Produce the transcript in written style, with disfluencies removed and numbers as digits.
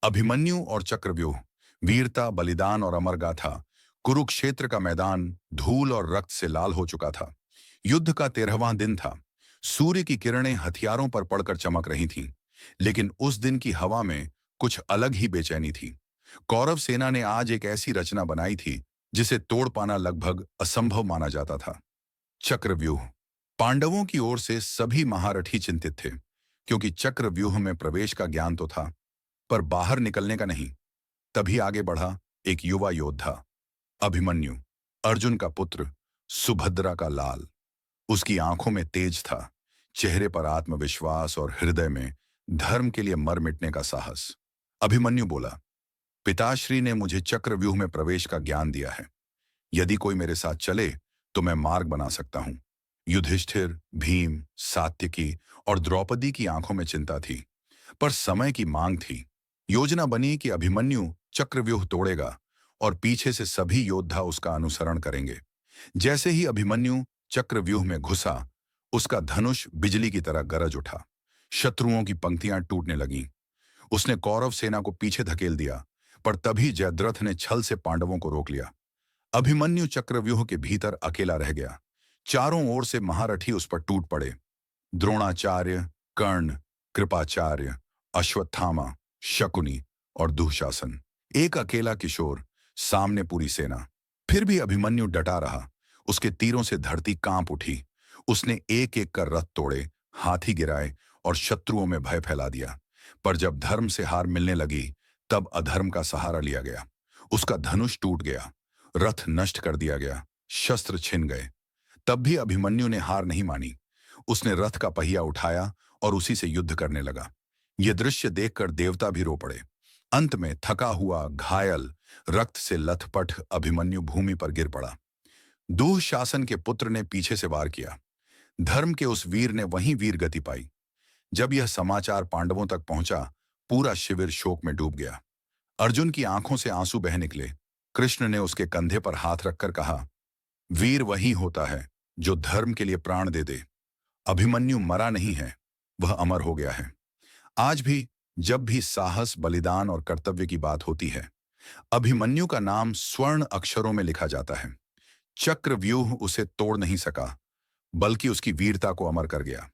अभिमन्यु और चक्रव्यूह, वीरता, बलिदान और अमर गाथा। कुरुक्षेत्र का मैदान धूल और रक्त से लाल हो चुका था। युद्ध का 13वां दिन था। सूर्य की किरणें हथियारों पर पड़कर चमक रही थीं, लेकिन उस दिन की हवा में कुछ अलग ही बेचैनी थी। कौरव सेना ने आज एक ऐसी रचना बनाई थी जिसे तोड़ पाना लगभग असंभव माना जाता था। चक्रव्यूह। पांडवों की ओर से सभी महारथी चिंतित थे, क्योंकि चक्रव्यूह में प्रवेश का ज्ञान तो था, पर बाहर निकलने का नहीं। तभी आगे बढ़ा एक युवा योद्धा, अभिमन्यु, अर्जुन का पुत्र, सुभद्रा का लाल। उसकी आंखों में तेज था, चेहरे पर आत्मविश्वास और हृदय में धर्म के लिए मर मिटने का साहस। अभिमन्यु बोला, पिताश्री ने मुझे चक्रव्यूह में प्रवेश का ज्ञान दिया है। यदि कोई मेरे साथ चले तो मैं मार्ग बना सकता हूं। युधिष्ठिर, भीम, सात्यकी और द्रौपदी की आंखों में चिंता थी, पर समय की मांग थी। योजना बनी कि अभिमन्यु चक्रव्यूह तोड़ेगा और पीछे से सभी योद्धा उसका अनुसरण करेंगे। जैसे ही अभिमन्यु चक्रव्यूह में घुसा, उसका धनुष बिजली की तरह गरज उठा। शत्रुओं की पंक्तियां टूटने लगीं। उसने कौरव सेना को पीछे धकेल दिया, पर तभी जयद्रथ ने छल से पांडवों को रोक लिया। अभिमन्यु चक्रव्यूह के भीतर अकेला रह गया। चारों ओर से महारथी उस पर टूट पड़े। द्रोणाचार्य, कर्ण, कृपाचार्य, अश्वत्थामा, शकुनी और दुःशासन। एक अकेला किशोर, सामने पूरी सेना। फिर भी अभिमन्यु डटा रहा। उसके तीरों से धरती कांप उठी। उसने एक एक कर रथ तोड़े, हाथी गिराए और शत्रुओं में भय फैला दिया। पर जब धर्म से हार मिलने लगी, तब अधर्म का सहारा लिया गया। उसका धनुष टूट गया, रथ नष्ट कर दिया गया, शस्त्र छिन गए। तब भी अभिमन्यु ने हार नहीं मानी। उसने रथ का पहिया उठाया और उसी से युद्ध करने लगा। यह दृश्य देखकर देवता भी रो पड़े। अंत में थका हुआ, घायल, रक्त से लथपथ अभिमन्यु भूमि पर गिर पड़ा। दुःशासन के पुत्र ने पीछे से वार किया। धर्म के उस वीर ने वहीं वीर गति पाई। जब यह समाचार पांडवों तक पहुंचा, पूरा शिविर शोक में डूब गया। अर्जुन की आंखों से आंसू बह निकले। कृष्ण ने उसके कंधे पर हाथ रखकर कहा, वीर वही होता है जो धर्म के लिए प्राण दे दे। अभिमन्यु मरा नहीं है, वह अमर हो गया है। आज भी जब भी साहस, बलिदान और कर्तव्य की बात होती है, अभिमन्यु का नाम स्वर्ण अक्षरों में लिखा जाता है। चक्रव्यूह उसे तोड़ नहीं सका, बल्कि उसकी वीरता को अमर कर गया।